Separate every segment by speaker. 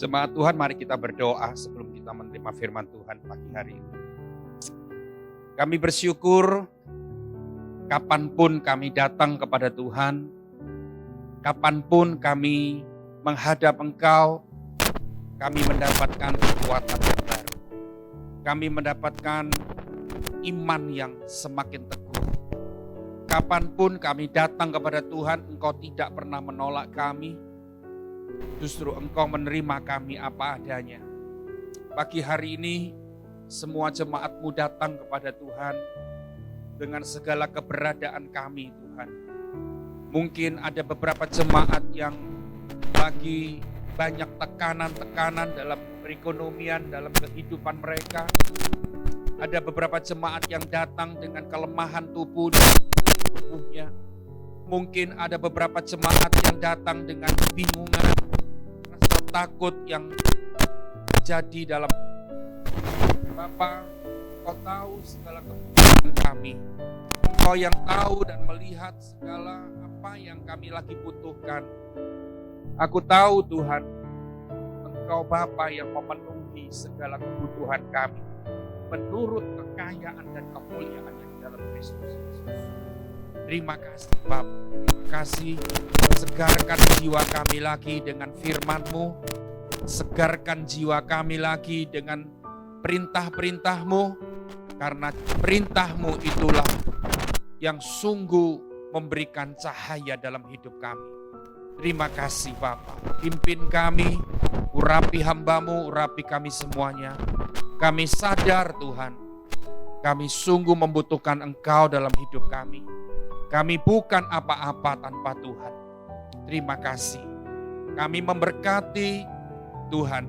Speaker 1: Jemaat Tuhan, mari kita berdoa sebelum kita menerima firman Tuhan pagi hari ini. Kami bersyukur kapanpun kami datang kepada Tuhan, kapanpun kami menghadap Engkau, kami mendapatkan kekuatan yang baru. Kami mendapatkan iman yang semakin teguh. Kapanpun kami datang kepada Tuhan, Engkau tidak pernah menolak kami. Justru Engkau menerima kami apa adanya. Pagi hari ini, semua jemaat-Mu datang kepada Tuhan dengan segala keberadaan kami, Tuhan. Mungkin ada beberapa jemaat yang lagi banyak tekanan-tekanan dalam perekonomian, dalam kehidupan mereka. Ada beberapa jemaat yang datang dengan kelemahan tubuhnya. Mungkin ada beberapa jemaat yang datang dengan kebingungan, rasa takut yang terjadi dalam Bapa. Kau tahu segala kebutuhan kami. Kau yang tahu dan melihat segala apa yang kami lagi butuhkan. Aku tahu Tuhan, Engkau Bapa yang memenuhi segala kebutuhan kami menurut kekayaan dan kemuliaan yang dalam Kristus Yesus. Terima kasih Bapa, terima kasih. Segarkan jiwa kami lagi dengan firman-Mu. Segarkan jiwa kami lagi dengan perintah-perintah-Mu. Karena perintah-Mu itulah yang sungguh memberikan cahaya dalam hidup kami. Terima kasih Bapa, pimpin kami, urapi hamba-Mu, urapi kami semuanya. Kami sadar Tuhan, kami sungguh membutuhkan Engkau dalam hidup kami. Kami bukan apa-apa tanpa Tuhan. Terima kasih. Kami memberkati Tuhan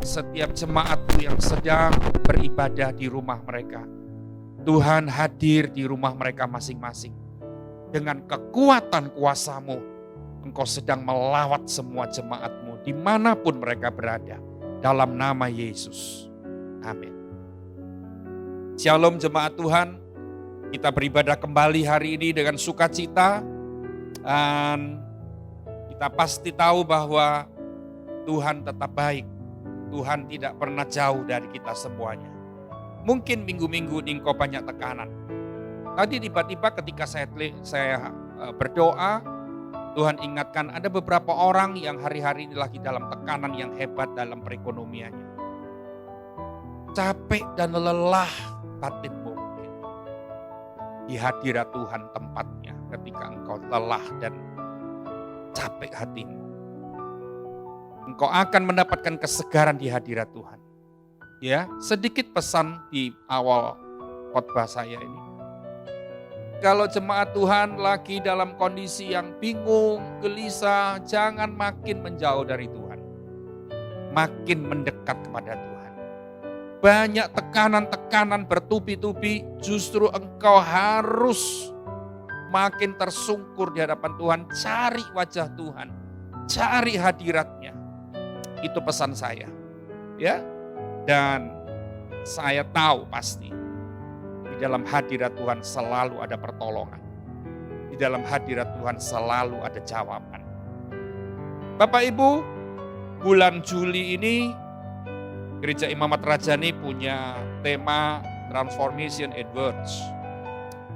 Speaker 1: setiap jemaat-Mu yang sedang beribadah di rumah mereka. Tuhan hadir di rumah mereka masing-masing. Dengan kekuatan kuasa-Mu, Engkau sedang melawat semua jemaat-Mu dimanapun mereka berada. Dalam nama Yesus. Amin. Shalom jemaat Tuhan. Kita beribadah kembali hari ini dengan sukacita. Dan kita pasti tahu bahwa Tuhan tetap baik. Tuhan tidak pernah jauh dari kita semuanya. Mungkin minggu-minggu ini engkau banyak tekanan. Tadi tiba-tiba ketika saya berdoa, Tuhan ingatkan ada beberapa orang yang hari-hari ini lagi dalam tekanan yang hebat dalam perekonomiannya. Capek dan lelah batinmu mungkin. Di hadirat Tuhan tempatnya ketika engkau lelah dan capek hatimu. Engkau akan mendapatkan kesegaran di hadirat Tuhan. Ya, sedikit pesan di awal khotbah saya ini. Kalau jemaat Tuhan lagi dalam kondisi yang bingung, gelisah, jangan makin menjauh dari Tuhan. Makin mendekat kepada Tuhan. Banyak tekanan-tekanan bertubi-tubi, justru engkau harus makin tersungkur di hadapan Tuhan. Cari wajah Tuhan, cari hadiratnya. Itu pesan saya. Ya. Dan saya tahu pasti di dalam hadirat Tuhan selalu ada pertolongan. Di dalam hadirat Tuhan selalu ada jawaban. Bapak Ibu, bulan Juli ini Gereja Imamat Rajani punya tema Transformation in Words.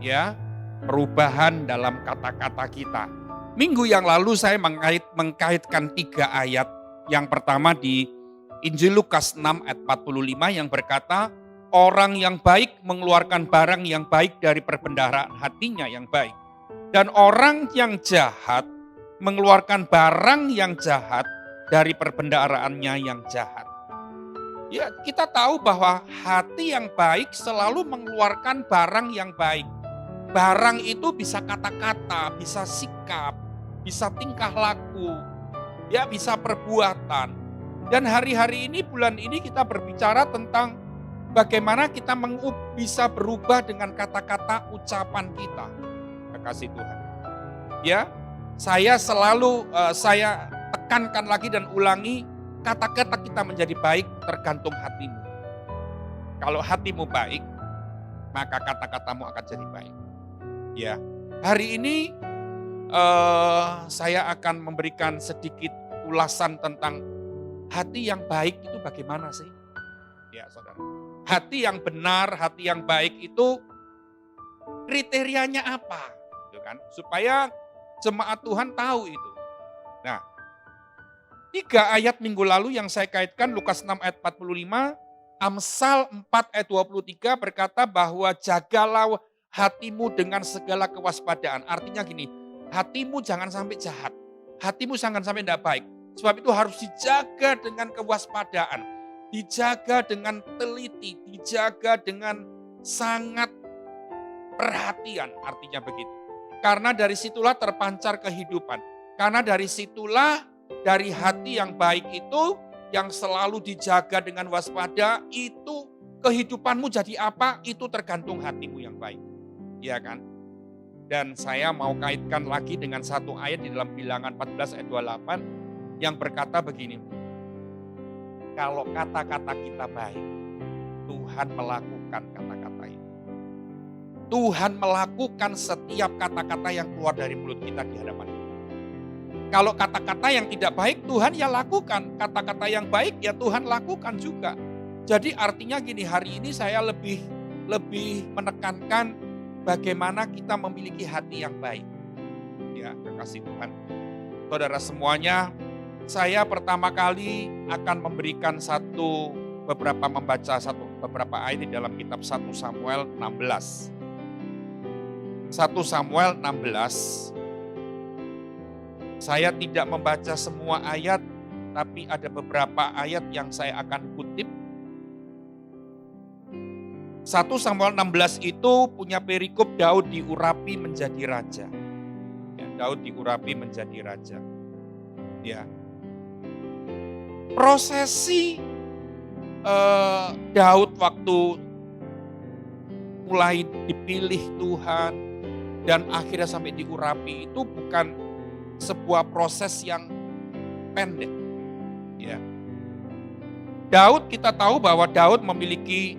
Speaker 1: Ya, perubahan dalam kata-kata kita. Minggu yang lalu saya mengkaitkan 3 ayat. Yang pertama di Injil Lukas 6 ayat 45 yang berkata, orang yang baik mengeluarkan barang yang baik dari perbendaharaan hatinya yang baik. Dan orang yang jahat mengeluarkan barang yang jahat dari perbendaharaannya yang jahat. Ya, kita tahu bahwa hati yang baik selalu mengeluarkan barang yang baik. Barang itu bisa kata-kata, bisa sikap, bisa tingkah laku, ya bisa perbuatan. Dan hari-hari ini, bulan ini kita berbicara tentang bagaimana kita bisa berubah dengan kata-kata ucapan kita. Terima kasih Tuhan. Ya, saya selalu saya tekankan lagi dan ulangi, kata-kata kita menjadi baik tergantung hatimu. Kalau hatimu baik, maka kata-katamu akan jadi baik. Ya, hari ini saya akan memberikan sedikit ulasan tentang hati yang baik itu bagaimana sih? Ya, saudara. Hati yang benar, hati yang baik itu kriterianya apa? Gitu kan? Supaya jemaat Tuhan tahu itu. Nah, 3 ayat minggu lalu yang saya kaitkan Lukas 6 ayat 45, Amsal 4 ayat 23 berkata bahwa jagalah hatimu dengan segala kewaspadaan. Artinya gini, hatimu jangan sampai jahat. Hatimu jangan sampai tidak baik. Sebab itu harus dijaga dengan kewaspadaan. Dijaga dengan teliti, dijaga dengan sangat perhatian, artinya begitu. Karena dari situlah terpancar kehidupan. Karena dari situlah, dari hati yang baik itu, yang selalu dijaga dengan waspada, itu kehidupanmu jadi apa, itu tergantung hatimu yang baik. Ya kan? Dan saya mau kaitkan lagi dengan satu ayat di dalam Bilangan 14 ayat 28 yang berkata begini. Kalau kata-kata kita baik, Tuhan melakukan kata-kata itu. Tuhan melakukan setiap kata-kata yang keluar dari mulut kita di hadapan Dia. Kalau kata-kata yang tidak baik, Tuhan ya lakukan. Kata-kata yang baik ya Tuhan lakukan juga. Jadi artinya gini, hari ini saya lebih menekankan bagaimana kita memiliki hati yang baik. Ya, kekasih Tuhan. Saudara semuanya, saya pertama kali akan memberikan beberapa ayat di dalam kitab 1 Samuel 16. 1 Samuel 16. Saya tidak membaca semua ayat, tapi ada beberapa ayat yang saya akan kutip. 1 Samuel 16 itu punya perikop Daud diurapi menjadi raja. Ya, Daud diurapi menjadi raja. Ya. Prosesi Daud waktu mulai dipilih Tuhan dan akhirnya sampai diurapi itu bukan sebuah proses yang pendek. Ya. Daud, kita tahu bahwa Daud memiliki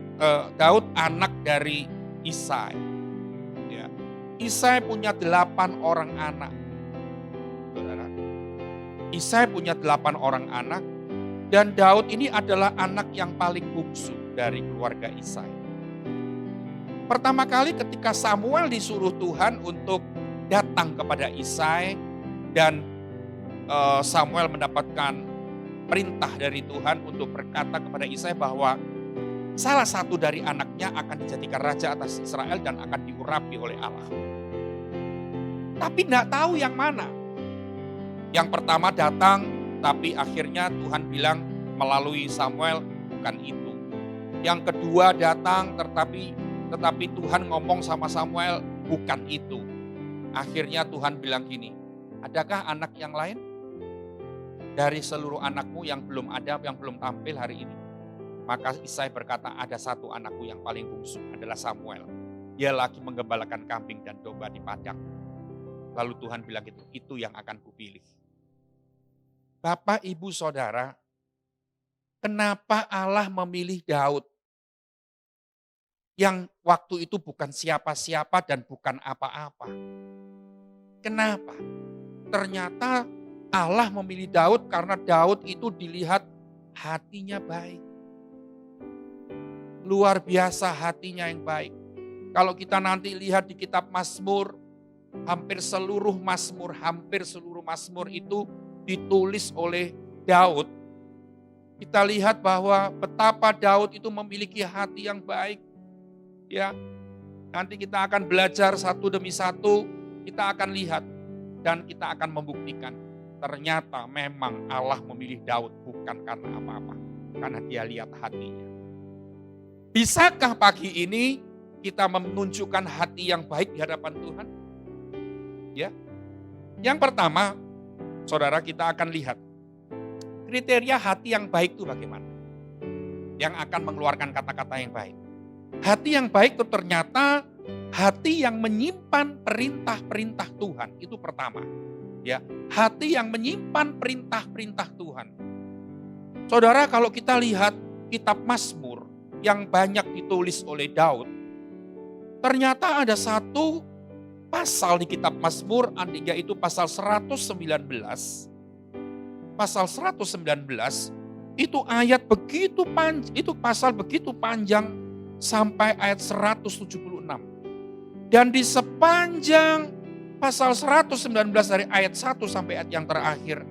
Speaker 1: Daud anak dari Isai. Ya. Isai punya 8 orang anak. Saudara. Isai punya 8 orang anak dan Daud ini adalah anak yang paling bungsu dari keluarga Isai. Pertama kali ketika Samuel disuruh Tuhan untuk datang kepada Isai dan Samuel mendapatkan perintah dari Tuhan untuk berkata kepada Isai bahwa salah satu dari anaknya akan dijadikan raja atas Israel dan akan diurapi oleh Allah. Tapi tidak tahu yang mana. Yang pertama datang, tapi akhirnya Tuhan bilang melalui Samuel bukan itu. Yang kedua datang, tetapi Tuhan ngomong sama Samuel bukan itu. Akhirnya Tuhan bilang gini, adakah anak yang lain? Dari seluruh anakmu yang belum ada, yang belum tampil hari ini. Maka Isai berkata, ada satu anakku yang paling bungsu adalah Samuel. Dia lagi menggembalakan kambing dan domba di padang. Lalu Tuhan bilang gitu, itu yang akan kupilih. Bapak, Ibu, Saudara, kenapa Allah memilih Daud? Yang waktu itu bukan siapa-siapa dan bukan apa-apa. Kenapa? Ternyata Allah memilih Daud karena Daud itu dilihat hatinya baik. Luar biasa hatinya yang baik. Kalau kita nanti lihat di kitab Mazmur, hampir seluruh Mazmur itu ditulis oleh Daud. Kita lihat bahwa betapa Daud itu memiliki hati yang baik. Ya, nanti kita akan belajar satu demi satu, kita akan lihat dan kita akan membuktikan. Ternyata memang Allah memilih Daud bukan karena apa-apa, karena Dia lihat hatinya. Bisakah pagi ini kita menunjukkan hati yang baik di hadapan Tuhan? Ya. Yang pertama, Saudara, kita akan lihat kriteria hati yang baik itu bagaimana? Yang akan mengeluarkan kata-kata yang baik. Hati yang baik itu ternyata hati yang menyimpan perintah-perintah Tuhan. Itu pertama. Ya, hati yang menyimpan perintah-perintah Tuhan. Saudara, kalau kita lihat kitab Mazmur yang banyak ditulis oleh Daud, ternyata ada satu pasal di kitab Mazmur, yaitu pasal 119. Pasal 119 Itu ayat begitu panjang, itu pasal begitu panjang sampai ayat 176. Dan di sepanjang pasal 119 dari ayat 1 sampai ayat yang terakhir,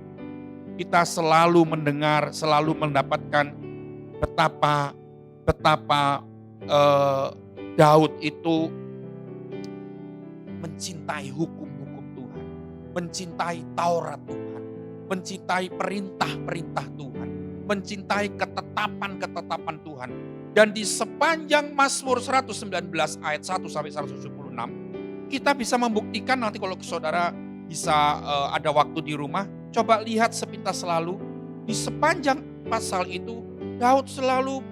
Speaker 1: kita selalu mendengar, selalu mendapatkan betapa betapa Daud itu mencintai hukum-hukum Tuhan, mencintai Taurat Tuhan, mencintai perintah-perintah Tuhan, mencintai ketetapan-ketetapan Tuhan. Dan di sepanjang Mazmur 119 ayat 1 sampai 176, kita bisa membuktikan nanti kalau saudara bisa ada waktu di rumah, coba lihat sepintas selalu. Di sepanjang pasal itu, Daud selalu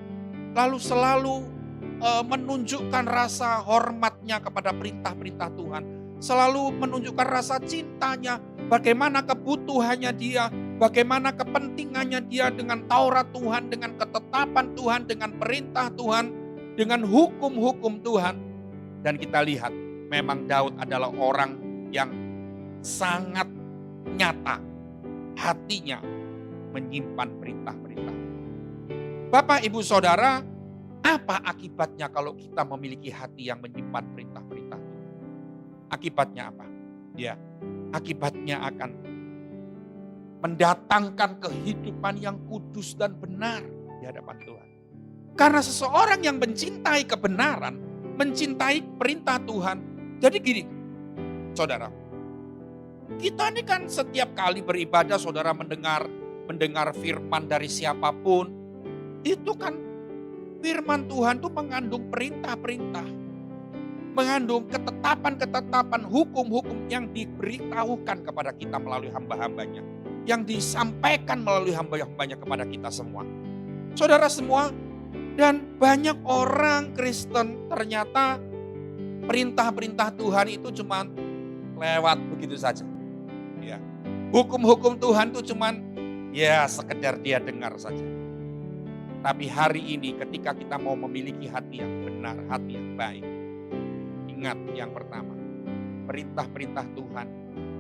Speaker 1: menunjukkan rasa hormatnya kepada perintah-perintah Tuhan. Selalu menunjukkan rasa cintanya, bagaimana kebutuhannya dia, bagaimana kepentingannya dia dengan Taurat Tuhan, dengan ketetapan Tuhan, dengan perintah Tuhan, dengan hukum-hukum Tuhan. Dan kita lihat, memang Daud adalah orang yang sangat nyata hatinya menyimpan perintah-perintah. Bapak, Ibu, Saudara, apa akibatnya kalau kita memiliki hati yang menyimpan perintah-perintah Tuhan? Akibatnya apa? Ya, akibatnya akan mendatangkan kehidupan yang kudus dan benar di hadapan Tuhan. Karena seseorang yang mencintai kebenaran, mencintai perintah Tuhan. Jadi gini, saudara, kita ini kan setiap kali beribadah, saudara mendengar firman dari siapapun, itu kan firman Tuhan itu mengandung perintah-perintah, mengandung ketetapan-ketetapan, hukum-hukum yang diberitahukan kepada kita melalui hamba-hambanya, yang disampaikan melalui hamba-hambanya kepada kita semua. Saudara semua, dan banyak orang Kristen ternyata perintah-perintah Tuhan itu cuma lewat begitu saja. Ya. Hukum-hukum Tuhan itu cuma ya sekedar dia dengar saja. Tapi hari ini ketika kita mau memiliki hati yang benar, hati yang baik, ingat yang pertama, perintah-perintah Tuhan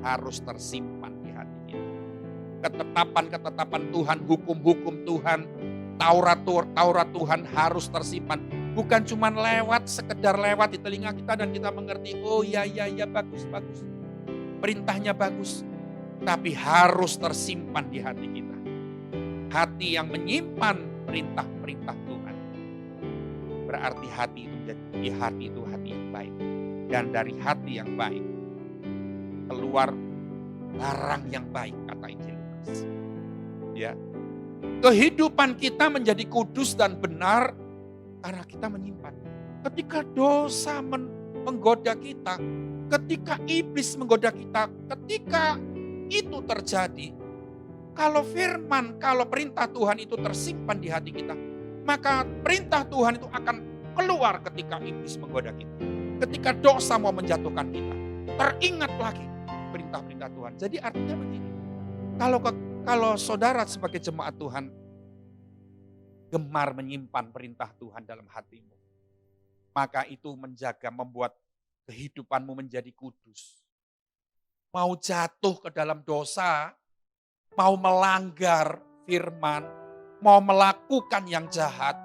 Speaker 1: harus tersimpan di hati kita. Ketetapan-ketetapan Tuhan, hukum-hukum Tuhan, Taurat Tuhan harus tersimpan. Bukan cuma sekedar lewat di telinga kita dan kita mengerti, oh ya bagus. Perintahnya bagus. Tapi harus tersimpan di hati kita. Hati yang menyimpan perintah-perintah Tuhan. Berarti hati itu hati yang baik. Dan dari hati yang baik keluar barang yang baik, kata Injil Lukas. Ya. Kehidupan kita menjadi kudus dan benar karena kita menyimpan. Ketika dosa menggoda kita, ketika iblis menggoda kita, ketika itu terjadi, kalau perintah Tuhan itu tersimpan di hati kita, maka perintah Tuhan itu akan keluar ketika iblis menggoda kita. Ketika dosa mau menjatuhkan kita, teringat lagi perintah-perintah Tuhan. Jadi artinya begini, kalau saudara sebagai jemaat Tuhan, gemar menyimpan perintah Tuhan dalam hatimu, maka itu membuat kehidupanmu menjadi kudus. Mau jatuh ke dalam dosa, mau melanggar firman, mau melakukan yang jahat,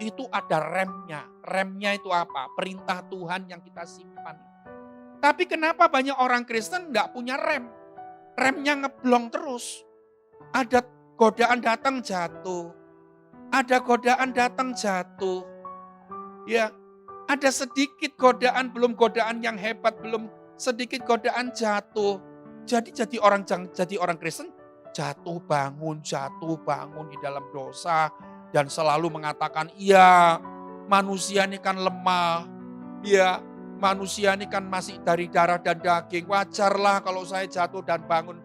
Speaker 1: itu ada remnya. Remnya itu apa? Perintah Tuhan yang kita simpan. Tapi kenapa banyak orang Kristen nggak punya rem? Remnya ngeblong terus. Ada godaan datang jatuh. Ada godaan datang jatuh. Ya, ada sedikit godaan, belum godaan yang hebat, belum sedikit godaan jatuh. Jadi orang Kristen jatuh bangun di dalam dosa dan selalu mengatakan, iya, manusia ini kan lemah. Ya, manusia ini kan masih dari darah dan daging. Wajarlah kalau saya jatuh dan bangun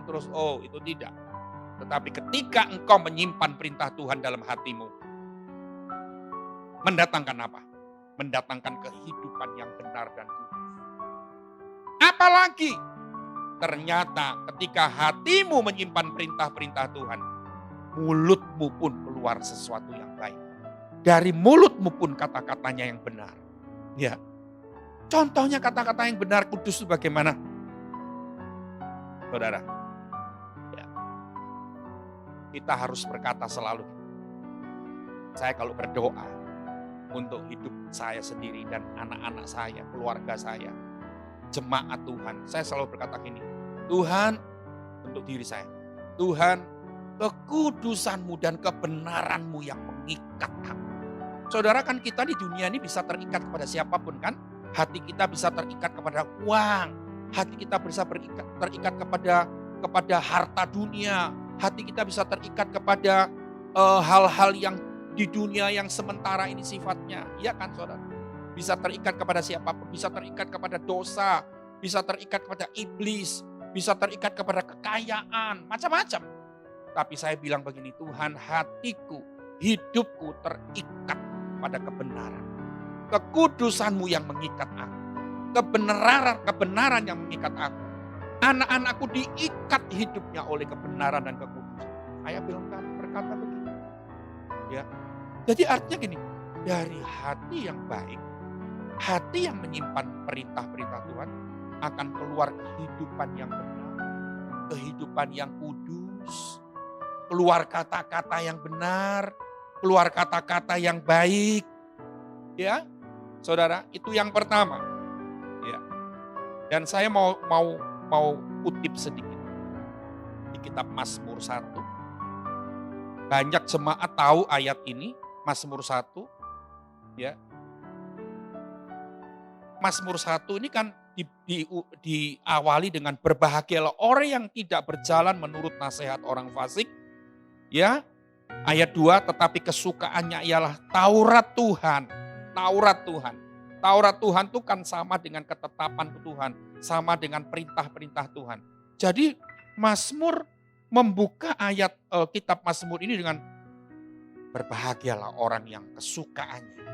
Speaker 1: terus. Oh, itu tidak. Tetapi ketika engkau menyimpan perintah Tuhan dalam hatimu, mendatangkan apa? Mendatangkan kehidupan yang benar dan kudus. Apalagi ternyata ketika hatimu menyimpan perintah-perintah Tuhan, mulutmu pun keluar sesuatu yang baik. Dari mulutmu pun kata-katanya yang benar. Ya. Contohnya kata-kata yang benar kudus itu bagaimana? Saudara. Ya. kita harus berkata selalu, saya kalau berdoa untuk hidup saya sendiri dan anak-anak saya, keluarga saya, jemaat Tuhan, saya selalu berkata gini, Tuhan, untuk diri saya, Tuhan, kekudusan-Mu dan kebenaran-Mu yang mengikat aku. Saudara, kan kita di dunia ini bisa terikat kepada siapapun kan? Hati kita bisa terikat kepada uang, hati kita bisa terikat kepada harta dunia, hati kita bisa terikat kepada hal-hal yang di dunia yang sementara ini sifatnya. Iya kan saudara? Bisa terikat kepada siapapun, bisa terikat kepada dosa, bisa terikat kepada iblis, bisa terikat kepada kekayaan, macam-macam. Tapi saya bilang begini, Tuhan, hatiku, hidupku terikat pada kebenaran. Kekudusan-Mu yang mengikat aku. Kebenaran yang mengikat aku. Anak-anakku diikat hidupnya oleh kebenaran dan kekudusan. Saya bilang berkata begini. Ya. Jadi artinya gini, dari hati yang baik, hati yang menyimpan perintah-perintah Tuhan, akan keluar kehidupan yang benar, kehidupan yang kudus, keluar kata-kata yang benar, keluar kata-kata yang baik. Ya, saudara, itu yang pertama. Ya. Dan saya mau kutip sedikit di kitab Mazmur 1. Banyak jemaat tahu ayat ini, Mazmur 1. Ya. Mazmur 1 ini kan diawali dengan berbahagialah orang yang tidak berjalan menurut nasihat orang fasik. Ya. Ayat 2, tetapi kesukaannya ialah Taurat Tuhan. Taurat Tuhan. Taurat Tuhan itu kan sama dengan ketetapan Tuhan, sama dengan perintah-perintah Tuhan. Jadi Mazmur membuka ayat kitab Mazmur ini dengan berbahagialah orang yang kesukaannya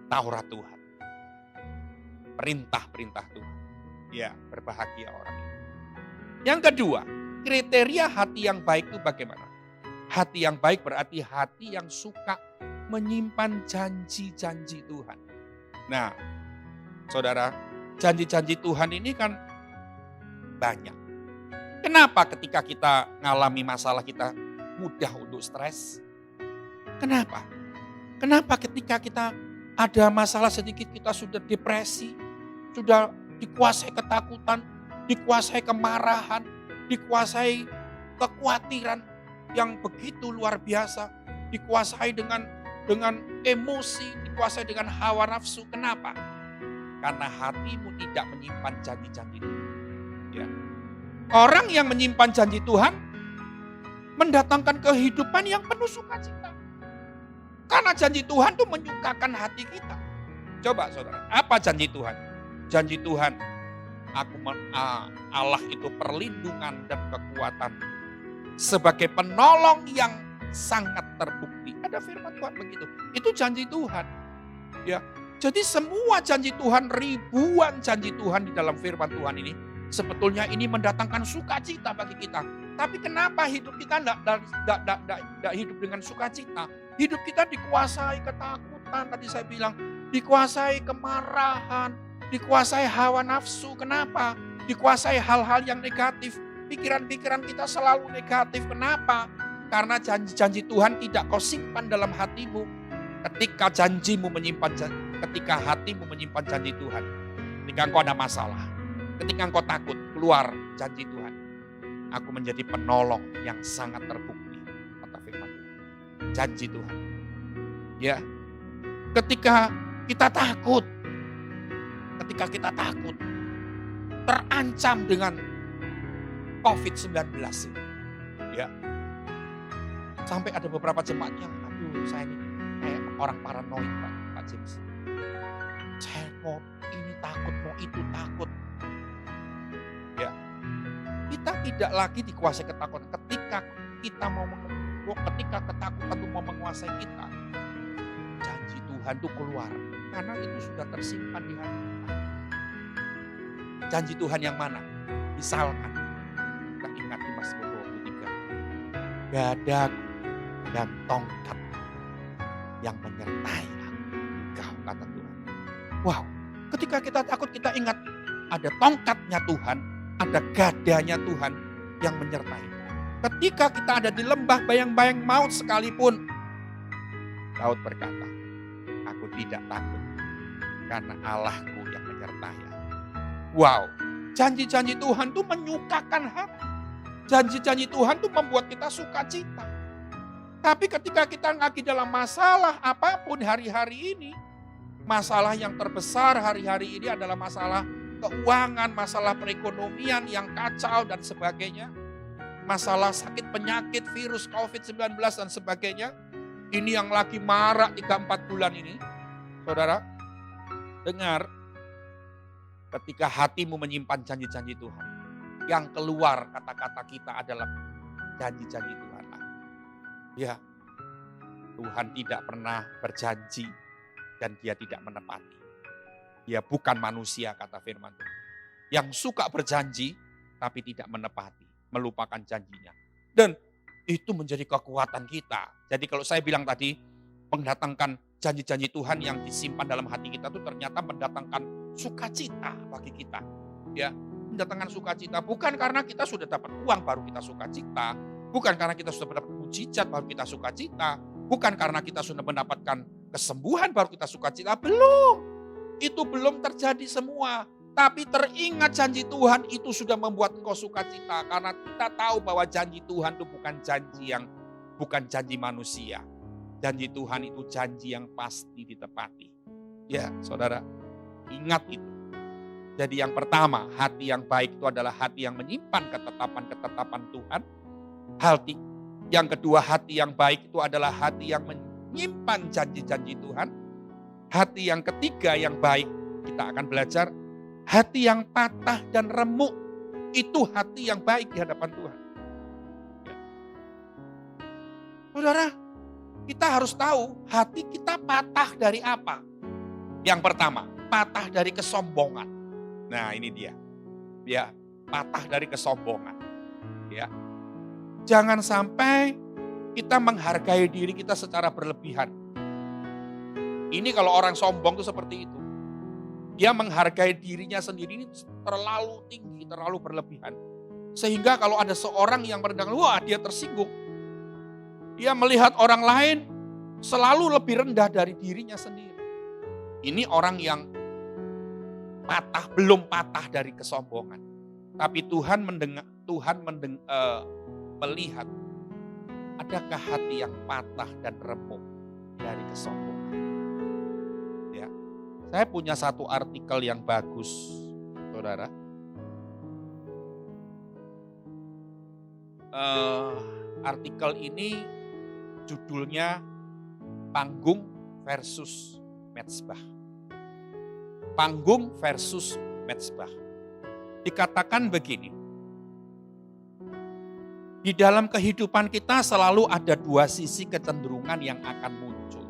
Speaker 1: Taurat Tuhan. Perintah-perintah Tuhan. Ya, berbahagia orang ini. Yang kedua, kriteria hati yang baik itu bagaimana? Hati yang baik berarti hati yang suka menyimpan janji-janji Tuhan. Nah, saudara, janji-janji Tuhan ini kan banyak. Kenapa ketika kita ngalami masalah kita mudah untuk stres? Kenapa? Kenapa ketika kita ada masalah sedikit kita sudah depresi, sudah dikuasai ketakutan, dikuasai kemarahan, dikuasai kekhawatiran yang begitu luar biasa, dikuasai dengan emosi, dikuasai dengan hawa nafsu. Kenapa? Karena hatimu tidak menyimpan janji-janji Tuhan. Ya. Orang yang menyimpan janji Tuhan mendatangkan kehidupan yang penuh sukacita. Karena janji Tuhan itu menyukakan hati kita. Coba saudara, apa janji Tuhan? Janji Tuhan, Allah itu perlindungan dan kekuatan sebagai penolong yang sangat terbukti. Ada firman Tuhan begitu. Itu janji Tuhan. Ya. Jadi semua janji Tuhan, ribuan janji Tuhan di dalam firman Tuhan ini, sebetulnya ini mendatangkan sukacita bagi kita. Tapi kenapa hidup kita tidak hidup dengan sukacita? Hidup kita dikuasai ketakutan, tadi saya bilang, dikuasai kemarahan, dikuasai hawa nafsu. Kenapa? Dikuasai hal-hal yang negatif. Pikiran-pikiran kita selalu negatif. Kenapa? Karena janji-janji Tuhan tidak kau simpan dalam hatimu. Ketika hatimu menyimpan janji Tuhan. Ketika engkau ada masalah. Ketika engkau takut, keluar janji Tuhan. Aku menjadi penolong yang sangat terbukti. Kata firman Tuhan. Janji Tuhan. Ya. Ketika kita takut. Terancam dengan COVID-19 ini. Ya. Sampai ada beberapa jemaat yang, aduh saya ini kayak orang paranoid Pak James. Saya mau ini takut, mau itu takut. Ya. Kita tidak lagi dikuasai ketakutan. Ketika ketakutan itu mau menguasai kita, janji Tuhan itu keluar. Karena itu sudah tersimpan di hati kita. Janji Tuhan yang mana? Misalkan, kita ingat di Mazmur 23. Gadaku dan tongkat yang menyertai engkau, kata Tuhan. Wow, ketika kita takut kita ingat ada tongkatnya Tuhan, ada gadanya Tuhan yang menyertai. Ketika kita ada di lembah bayang-bayang maut sekalipun, Daud berkata, aku tidak takut karena Allahku yang menyertai aku. Wow, janji-janji Tuhan itu menyukakan hati. Janji-janji Tuhan itu membuat kita sukacita. Tapi ketika kita lagi dalam masalah apapun hari-hari ini, masalah yang terbesar hari-hari ini adalah masalah keuangan, masalah perekonomian yang kacau dan sebagainya. Masalah sakit penyakit, virus COVID-19 dan sebagainya. Ini yang lagi marak 3-4 bulan ini. Saudara, dengar, ketika hatimu menyimpan janji-janji Tuhan, yang keluar kata-kata kita adalah janji-janji Tuhan. Ya, Tuhan tidak pernah berjanji dan dia tidak menepati. Dia bukan manusia, kata firman Tuhan, yang suka berjanji tapi tidak menepati, melupakan janjinya. Dan itu menjadi kekuatan kita. Jadi kalau saya bilang tadi, mendatangkan janji-janji Tuhan yang disimpan dalam hati kita itu ternyata mendatangkan sukacita bagi kita. Ya, mendatangkan sukacita bukan karena kita sudah dapat uang baru kita sukacita, bukan karena kita sudah mendapat mujizat baru kita sukacita, bukan karena kita sudah mendapatkan kesembuhan baru kita sukacita. Belum. Itu belum terjadi semua. Tapi teringat janji Tuhan itu sudah membuat engkau sukacita. Karena kita tahu bahwa janji Tuhan itu bukan janji manusia. Janji Tuhan itu janji yang pasti ditepati. Ya, saudara, ingat itu. Jadi yang pertama, hati yang baik itu adalah hati yang menyimpan ketetapan-ketetapan Tuhan. Yang kedua, hati yang baik itu adalah hati yang menyimpan janji-janji Tuhan. Hati yang ketiga yang baik, kita akan belajar hati yang patah dan remuk. Itu hati yang baik di hadapan Tuhan. Ya. Saudara, kita harus tahu hati kita patah dari apa. Yang pertama, patah dari kesombongan. Nah, ini dia. Ya, patah dari kesombongan. Ya. Jangan sampai kita menghargai diri kita secara berlebihan. Ini kalau orang sombong itu seperti itu. Dia menghargai dirinya sendiri ini terlalu tinggi, terlalu berlebihan. Sehingga kalau ada seorang yang merendahkan, wah dia tersinggung. Dia melihat orang lain selalu lebih rendah dari dirinya sendiri. Ini orang yang belum patah dari kesombongan. Tapi Tuhan melihat adakah hati yang patah dan remuk dari kesombongan. Ya, saya punya satu artikel yang bagus, saudara. Artikel ini judulnya Panggung versus Mezbah. Panggung versus Mezbah. Dikatakan begini. Di dalam kehidupan kita selalu ada dua sisi kecenderungan yang akan muncul.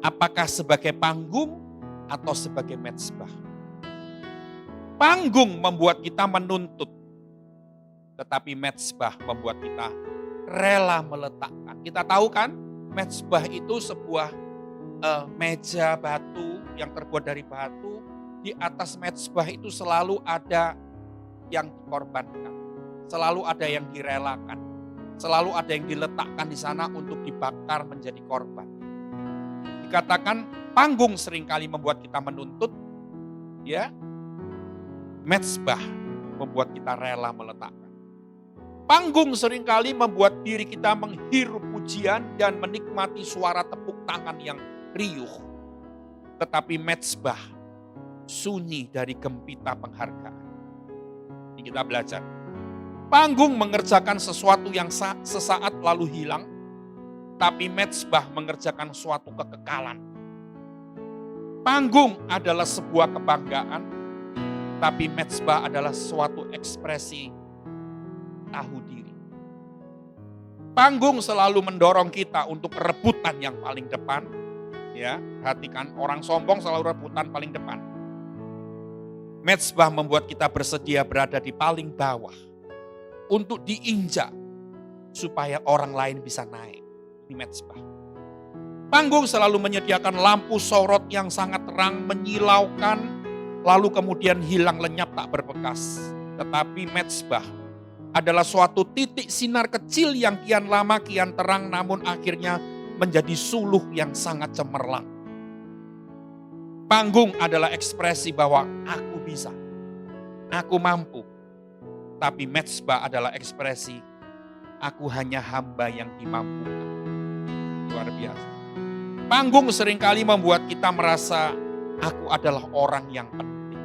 Speaker 1: Apakah sebagai panggung atau sebagai mezbah? Panggung membuat kita menuntut, tetapi mezbah membuat kita rela meletakkan. Kita tahu kan, mezbah itu sebuah meja batu yang terbuat dari batu. Di atas mezbah itu selalu ada yang dikorbankan. Selalu ada yang direlakan. Selalu ada yang diletakkan di sana untuk dibakar menjadi korban. Dikatakan panggung seringkali membuat kita menuntut. Ya, mezbah membuat kita rela meletakkan. Panggung seringkali membuat diri kita menghirup pujian dan menikmati suara tepuk tangan yang riuh. Tetapi mezbah sunyi dari gempita penghargaan. Ini kita belajar. Panggung mengerjakan sesuatu yang sesaat lalu hilang, tapi mezbah mengerjakan suatu kekekalan. Panggung adalah sebuah kebanggaan, tapi mezbah adalah suatu ekspresi tahu diri. Panggung selalu mendorong kita untuk rebutan yang paling depan. Ya, perhatikan, orang sombong selalu rebutan paling depan. Mezbah membuat kita bersedia berada di paling bawah untuk diinjak supaya orang lain bisa naik. Ini mezbah. Panggung selalu menyediakan lampu sorot yang sangat terang, menyilaukan, lalu kemudian hilang lenyap tak berbekas. Tetapi mezbah adalah suatu titik sinar kecil yang kian lama kian terang, namun akhirnya menjadi suluh yang sangat cemerlang. Panggung adalah ekspresi bahwa aku bisa, aku mampu. Tapi mezbah adalah ekspresi aku hanya hamba yang dimampukan. Luar biasa. Panggung seringkali membuat kita merasa aku adalah orang yang penting.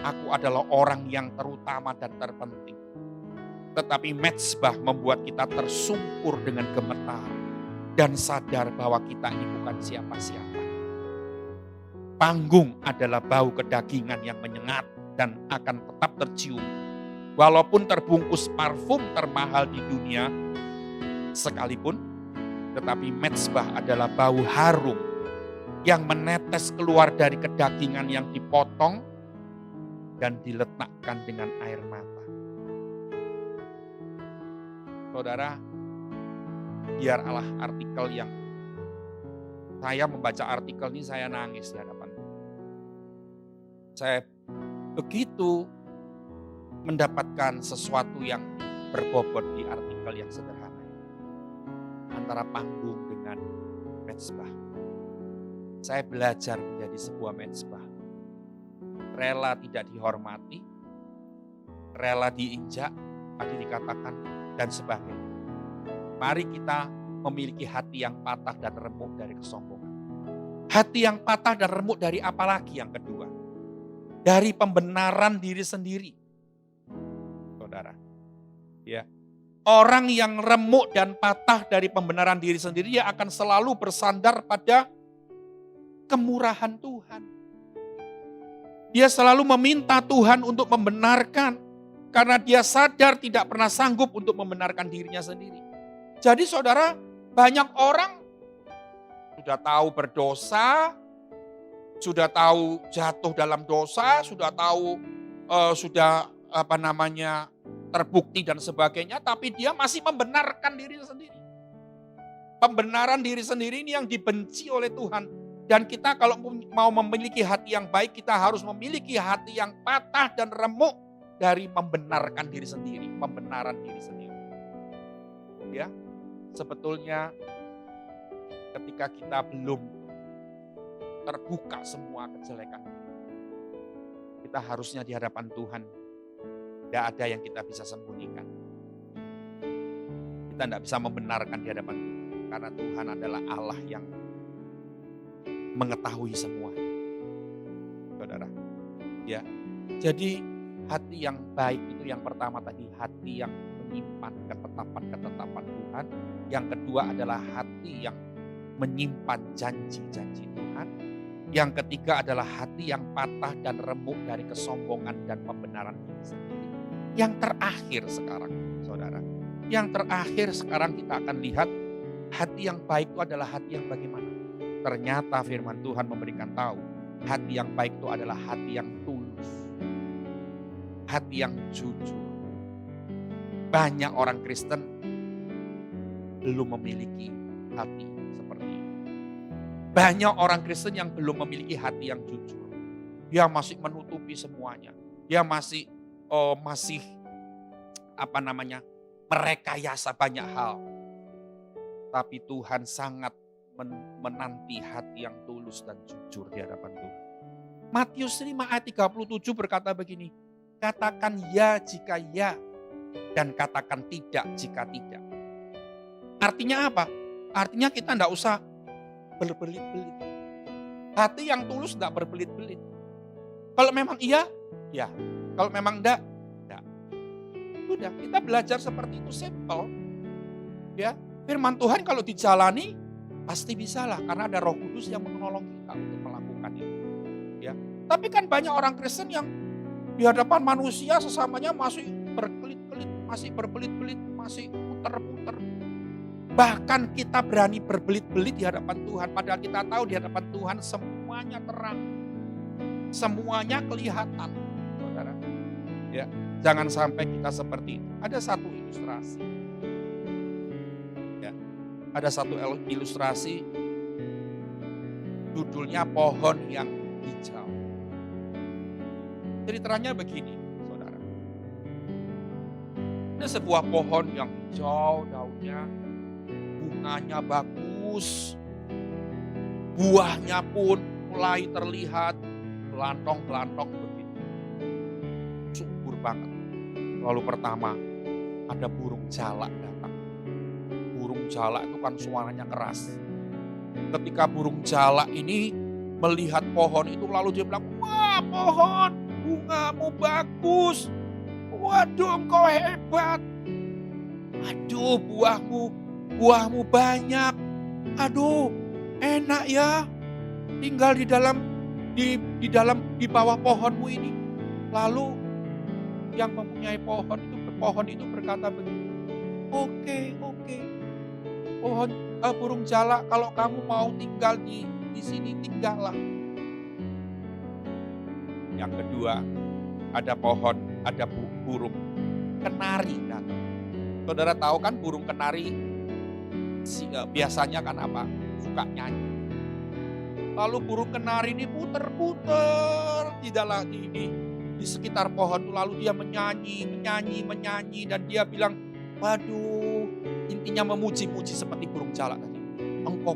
Speaker 1: Aku adalah orang yang terutama dan terpenting. Tetapi mezbah membuat kita tersungkur dengan gemetar dan sadar bahwa kita ini bukan siapa-siapa. Panggung adalah bau kedagingan yang menyengat dan akan tetap tercium. Walaupun terbungkus parfum termahal di dunia sekalipun, tetapi mezbah adalah bau harum yang menetes keluar dari kedagingan yang dipotong dan diletakkan dengan air mata. Saudara, biar Allah artikel yang saya membaca artikel ini saya nangis di hadapan. Saya begitu mendapatkan sesuatu yang berbobot di artikel yang sederhana. Antara panggung dengan mezbah. Saya belajar menjadi sebuah mezbah. Rela tidak dihormati, rela diinjak, tadi dikatakan, dan sebagainya. Mari kita memiliki hati yang patah dan remuk dari kesombongan. Hati yang patah dan remuk dari apa lagi yang kedua? Dari pembenaran diri sendiri. Saudara. Ya. Orang yang remuk dan patah dari pembenaran diri sendiri, dia akan selalu bersandar pada kemurahan Tuhan. Dia selalu meminta Tuhan untuk membenarkan. Karena dia sadar tidak pernah sanggup untuk membenarkan dirinya sendiri. Jadi saudara, banyak orang sudah tahu berdosa, sudah tahu jatuh dalam dosa, sudah tahu terbukti dan sebagainya, tapi dia masih membenarkan dirinya sendiri. Pembenaran diri sendiri ini yang dibenci oleh Tuhan. Dan kita kalau mau memiliki hati yang baik, kita harus memiliki hati yang patah dan remuk dari membenarkan diri sendiri, pembenaran diri sendiri. Ya, sebetulnya ketika kita belum terbuka semua kejelekan, kita harusnya di hadapan Tuhan tidak ada yang kita bisa sembunyikan. Kita tidak bisa membenarkan di hadapan Tuhan, karena Tuhan adalah Allah yang mengetahui semua. Saudara, ya, jadi hati yang baik itu yang pertama tadi, hati yang menyimpan ketetapan-ketetapan Tuhan. Yang kedua adalah hati yang menyimpan janji-janji Tuhan. Yang ketiga adalah hati yang patah dan remuk dari kesombongan dan pembenaran diri sendiri. Yang terakhir sekarang, saudara, yang terakhir sekarang kita akan lihat hati yang baik itu adalah hati yang bagaimana. Ternyata firman Tuhan memberikan tahu, hati yang baik itu adalah hati yang tulus. Hati yang jujur. Banyak orang Kristen belum memiliki hati seperti ini. Banyak orang Kristen yang belum memiliki hati yang jujur. Dia masih menutupi semuanya. Dia masih merekayasa banyak hal. Tapi Tuhan sangat menanti hati yang tulus dan jujur di hadapan Tuhan. Matius 5 ayat 37 berkata begini, katakan ya jika ya, dan katakan tidak jika tidak. Artinya apa? Artinya kita tidak usah berbelit-belit. Hati yang tulus tidak berbelit-belit. Kalau memang iya, ya. Kalau memang enggak, enggak. Sudah, kita belajar seperti itu, simple. Ya, firman Tuhan kalau dijalani, pasti bisalah. Karena ada Roh Kudus yang menolong kita untuk melakukan itu. Ya. Tapi kan banyak orang Kristen yang di hadapan manusia sesamanya masih berkelit-kelit, masih berbelit-belit, masih puter-puter. Bahkan kita berani berbelit-belit di hadapan Tuhan. Padahal kita tahu di hadapan Tuhan semuanya terang. Semuanya kelihatan. Saudara. Ya, jangan sampai kita seperti itu. Ada satu ilustrasi. Ya, ada satu ilustrasi. Judulnya pohon yang hijau. Ceritanya begini, saudara. Ada sebuah pohon yang hijau daunnya, bunganya bagus, buahnya pun mulai terlihat belantong-belantong begitu. Subur banget. Lalu pertama ada burung jalak datang. Burung jalak itu kan suaranya keras. Ketika burung jalak ini melihat pohon itu lalu dia bilang, "Wah, pohon, bungamu bagus. Waduh, engkau hebat. Aduh, buahmu banyak. Aduh, enak ya tinggal di bawah pohonmu ini." Lalu yang mempunyai pohon itu berkata begini, "Oke, oke. Burung jalak, kalau kamu mau tinggal di sini tinggallah." Yang kedua, ada burung kenari datang. Saudara tahu kan burung kenari biasanya kan apa? Suka nyanyi. Lalu burung kenari ini puter-puter di sekitar pohon itu, lalu dia menyanyi dan dia bilang, waduh, intinya memuji-muji seperti burung jalak tadi. Engkau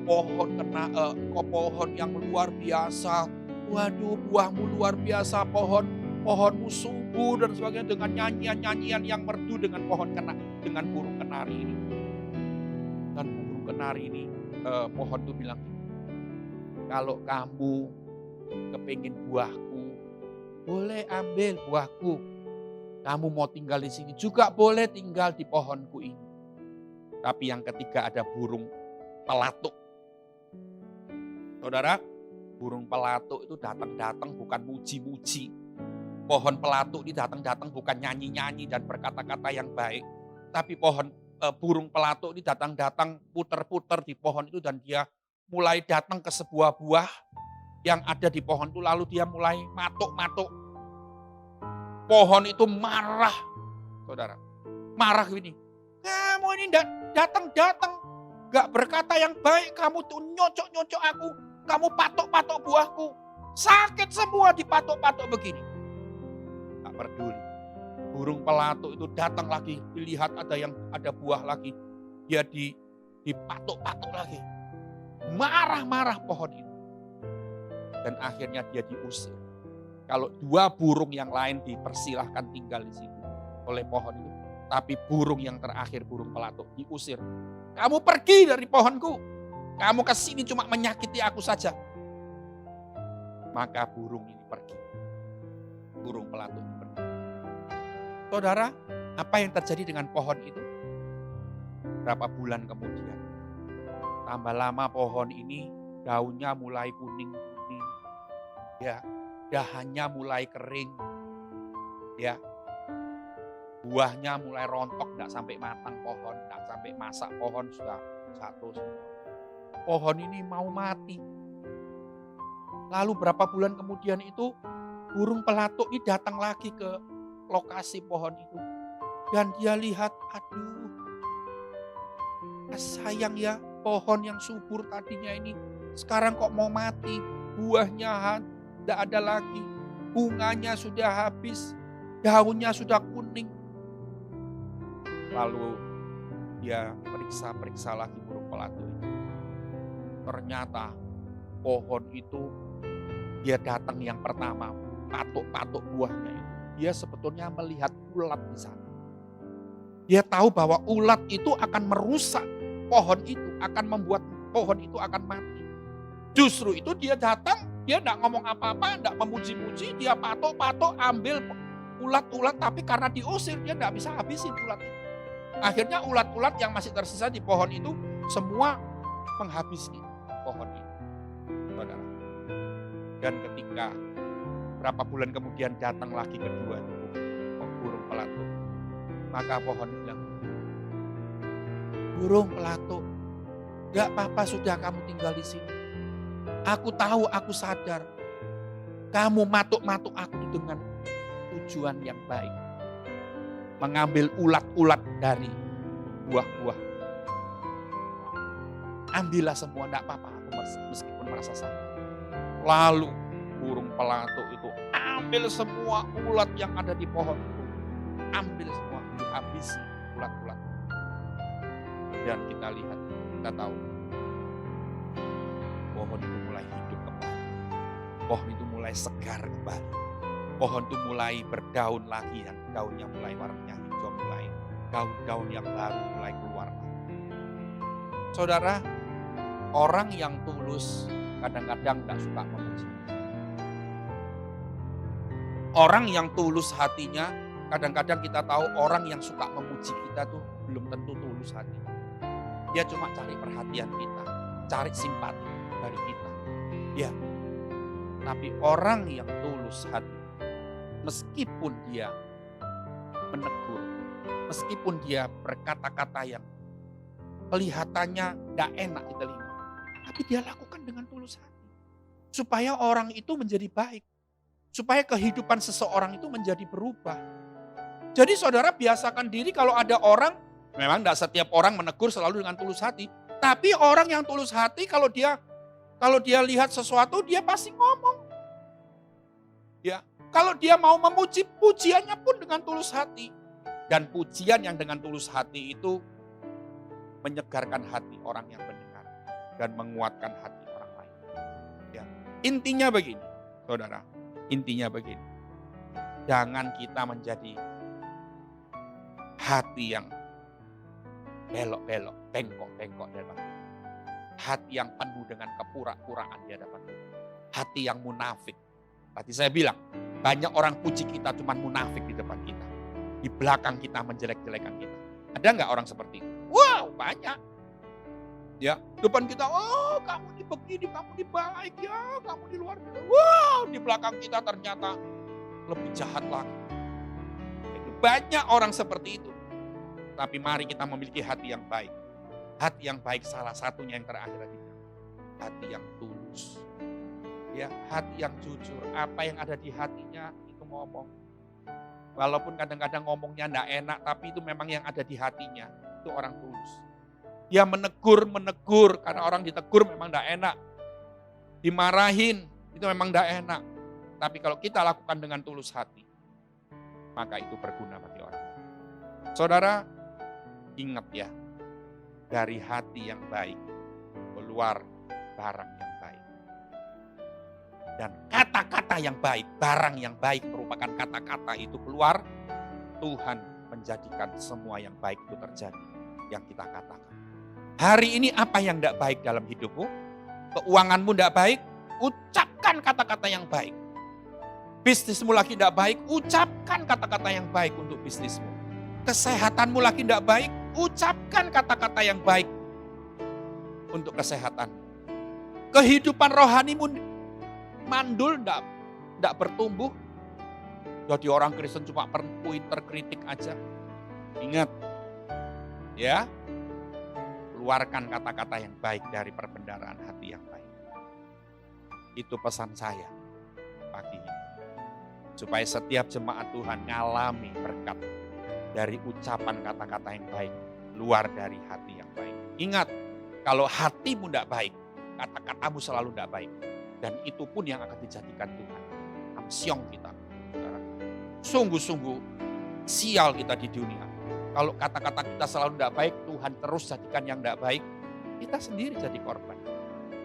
Speaker 1: pohon yang luar biasa. Waduh, buahmu luar biasa, pohonmu subur dan sebagainya, dengan nyanyian-nyanyian yang merdu dengan burung kenari ini. Dan burung kenari ini, pohon itu bilang, kalau kamu kepingin buahku, boleh ambil buahku. Kamu mau tinggal di sini juga boleh tinggal di pohonku ini. Tapi yang ketiga ada burung pelatuk. Saudara, burung pelatuk itu datang-datang bukan muji-muji. Pohon pelatuk ini datang-datang bukan nyanyi-nyanyi dan berkata-kata yang baik. Tapi burung pelatuk ini datang-datang puter-puter di pohon itu, dan dia mulai datang ke sebuah buah yang ada di pohon itu, lalu dia mulai matuk-matuk. Pohon itu marah, saudara. Marah gini, kamu ini datang-datang gak berkata yang baik, kamu tuh nyocok-nyocok aku, kamu patok-patok buahku, sakit semua dipatok-patok begini. Tak peduli. Burung pelatuk itu datang lagi, dilihat ada buah lagi, dia dipatok-patok lagi. Marah-marah pohon itu. Dan akhirnya dia diusir. Kalau dua burung yang lain dipersilahkan tinggal di situ oleh pohon itu, tapi burung yang terakhir, burung pelatuk, diusir. Kamu pergi dari pohonku. Kamu kesini cuma menyakiti aku saja. Maka burung ini pergi. Burung pelatuk ini pergi. Saudara, apa yang terjadi dengan pohon itu? Berapa bulan kemudian, tambah lama pohon ini daunnya mulai kuning-kuning. Ya, dahannya mulai kering. Ya. Buahnya mulai rontok, enggak sampai matang pohon, enggak sampai masak pohon, sudah satu. Pohon ini mau mati. Lalu berapa bulan kemudian itu, burung pelatuk ini datang lagi ke lokasi pohon itu. Dan dia lihat, aduh, sayang ya, pohon yang subur tadinya ini sekarang kok mau mati. Buahnya tidak ada lagi, bunganya sudah habis, daunnya sudah kuning. Lalu dia periksa lagi burung pelatuk itu. Ternyata pohon itu, dia datang yang pertama, patuk-patuk buahnya itu. Dia sebetulnya melihat ulat di sana. Dia tahu bahwa ulat itu akan merusak pohon itu, akan membuat pohon itu akan mati. Justru itu dia datang, dia tidak ngomong apa-apa, tidak memuji-muji, dia patok-patok ambil ulat-ulat, tapi karena diusir dia tidak bisa habisin ulat itu. Akhirnya ulat-ulat yang masih tersisa di pohon itu semua menghabisi pohon itu. Saudara. Dan ketika berapa bulan kemudian datang lagi kedua burung pelatuk, maka pohon bilang, burung pelatuk, gak apa-apa sudah kamu tinggal di sini. Aku tahu, aku sadar, kamu matuk-matuk aku dengan tujuan yang baik. Mengambil ulat-ulat dari buah-buah. Ambillah semua, tidak apa-apa, aku meskipun merasa sakit. Lalu burung pelatuk itu ambil semua ulat yang ada di pohon itu. Ambil semua, dihabisi. ulat-ulat. Dan kita lihat, kita tahu pohon itu mulai hidup kembali. Pohon itu mulai segar kembali. Pohon itu mulai berdaun lagi, dan daunnya mulai warnanya hijau, mulai daun-daun yang baru mulai keluar. Saudara, orang yang tulus kadang-kadang tidak suka memuji. Orang yang tulus hatinya, kadang-kadang kita tahu orang yang suka memuji kita tuh belum tentu tulus hatinya. Dia cuma cari perhatian kita, cari simpati dari kita. Ya, tapi orang yang tulus hati, meskipun dia menegur, meskipun dia berkata-kata yang kelihatannya tidak enak di telinga, tapi dia lakukan dengan tulus hati. Supaya orang itu menjadi baik. Supaya kehidupan seseorang itu menjadi berubah. Jadi saudara biasakan diri kalau ada orang, memang tidak setiap orang menegur selalu dengan tulus hati. Tapi orang yang tulus hati kalau dia lihat sesuatu dia pasti ngomong. Ya, kalau dia mau memuji, pujiannya pun dengan tulus hati. Dan pujian yang dengan tulus hati itu menyegarkan hati orang yang mendengar dan menguatkan hati orang lain. Ya, intinya begini, saudara. Intinya begini, jangan kita menjadi hati yang belok-belok, bengkok-bengkok di hadapan Tuhan. Hati yang penuh dengan kepura-puraan di hadapan Tuhan. Hati yang munafik. Tadi saya bilang, banyak orang puji kita cuma munafik di depan kita. Di belakang kita menjelek-jelekan kita. Ada nggak orang seperti itu? Wow, banyak. Ya, depan kita, oh kamu ini begini, kamu ini baik ya, kamu di luar biasa. Wow, di belakang kita ternyata lebih jahat lagi. Banyak orang seperti itu. Tapi mari kita memiliki hati yang baik. Hati yang baik salah satunya yang terakhir tadi. Hati yang tulus. Ya, hati yang jujur. Apa yang ada di hatinya itu ngomong. Walaupun kadang-kadang ngomongnya enggak enak, tapi itu memang yang ada di hatinya. Itu orang tulus. Dia menegur karena orang ditegur memang tidak enak. Dimarahin itu memang tidak enak. Tapi kalau kita lakukan dengan tulus hati, maka itu berguna bagi orang. Saudara, ingat ya, dari hati yang baik keluar barang yang baik. Dan kata-kata yang baik, barang yang baik merupakan kata-kata itu keluar, Tuhan menjadikan semua yang baik itu terjadi yang kita katakan. Hari ini apa yang tidak baik dalam hidupmu? Keuanganmu tidak baik? Ucapkan kata-kata yang baik. Bisnismu lagi tidak baik? Ucapkan kata-kata yang baik untuk bisnismu. Kesehatanmu lagi tidak baik? Ucapkan kata-kata yang baik untuk kesehatan. Kehidupan rohanimu mandul, tidak bertumbuh. Jadi orang Kristen cuma pinter kritik aja. Ingat, ya. Keluarkan kata-kata yang baik dari perbendaharaan hati yang baik. Itu pesan saya pagi ini. Supaya setiap jemaat Tuhan ngalami berkat dari ucapan kata-kata yang baik. Luar dari hati yang baik. Ingat, kalau hatimu tidak baik, kata-katamu selalu tidak baik. Dan itu pun yang akan dijadikan Tuhan. Amsyong kita. Sungguh-sungguh sial kita di dunia. Kalau kata-kata kita selalu tidak baik, Tuhan terus jadikan yang tidak baik, kita sendiri jadi korban.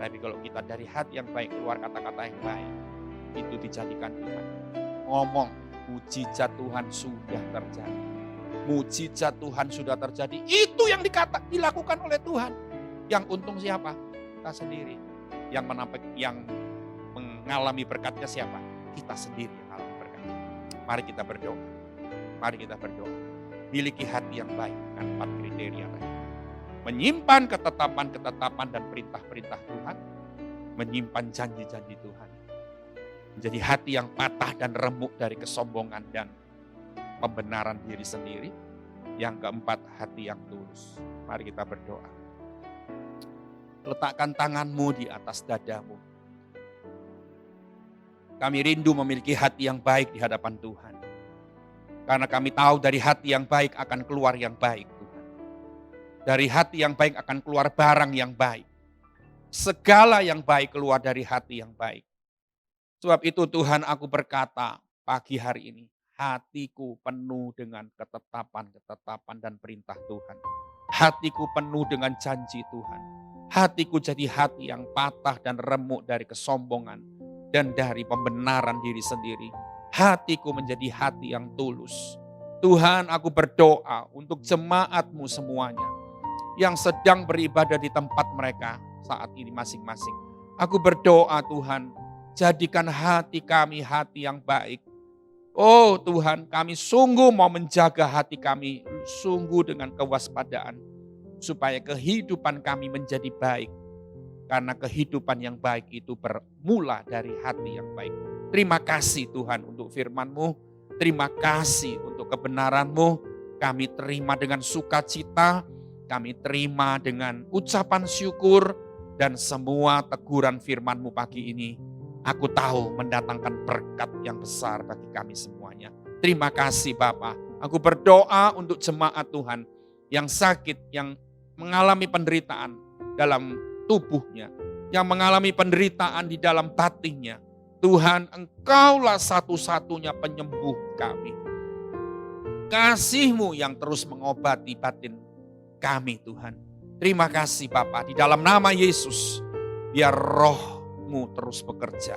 Speaker 1: Tapi kalau kita dari hati yang baik, keluar kata-kata yang baik, itu dijadikan Tuhan. Ngomong, mujizat Tuhan sudah terjadi. Mujizat Tuhan sudah terjadi. Itu yang dilakukan oleh Tuhan. Yang untung siapa? Kita sendiri. Yang mengalami berkatnya siapa? Kita sendiri yang mengalami berkatnya. Mari kita berdoa. Mari kita berdoa. Miliki hati yang baik dengan 4 kriteria tadi. Menyimpan ketetapan-ketetapan dan perintah-perintah Tuhan. Menyimpan janji-janji Tuhan. Menjadi hati yang patah dan remuk dari kesombongan dan pembenaran diri sendiri. Yang keempat, hati yang tulus. Mari kita berdoa. Letakkan tanganmu di atas dadamu. Kami rindu memiliki hati yang baik di hadapan Tuhan. Karena kami tahu dari hati yang baik akan keluar yang baik, Tuhan. Dari hati yang baik akan keluar barang yang baik. Segala yang baik keluar dari hati yang baik. Sebab itu Tuhan, aku berkata pagi hari ini, hatiku penuh dengan ketetapan-ketetapan dan perintah Tuhan. Hatiku penuh dengan janji Tuhan. Hatiku jadi hati yang patah dan remuk dari kesombongan dan dari pembenaran diri sendiri. Hatiku menjadi hati yang tulus. Tuhan, aku berdoa untuk jemaat-Mu semuanya yang sedang beribadah di tempat mereka saat ini masing-masing. Aku berdoa Tuhan, jadikan hati kami hati yang baik. Oh Tuhan, kami sungguh mau menjaga hati kami sungguh dengan kewaspadaan. Supaya kehidupan kami menjadi baik. Karena kehidupan yang baik itu bermula dari hati yang baik. Terima kasih Tuhan untuk firman-Mu. Terima kasih untuk kebenaran-Mu. Kami terima dengan sukacita. Kami terima dengan ucapan syukur. Dan semua teguran firman-Mu pagi ini, aku tahu mendatangkan berkat yang besar bagi kami semuanya. Terima kasih Bapa. Aku berdoa untuk jemaat Tuhan yang sakit, yang mengalami penderitaan dalam tubuhnya, yang mengalami penderitaan di dalam batinnya. Tuhan, Engkaulah satu-satunya penyembuh kami. Kasih-Mu yang terus mengobati batin kami Tuhan. Terima kasih Bapa, di dalam nama Yesus, biar Roh-Mu terus bekerja.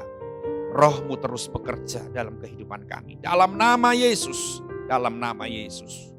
Speaker 1: Roh-Mu terus bekerja dalam kehidupan kami. Dalam nama Yesus, dalam nama Yesus.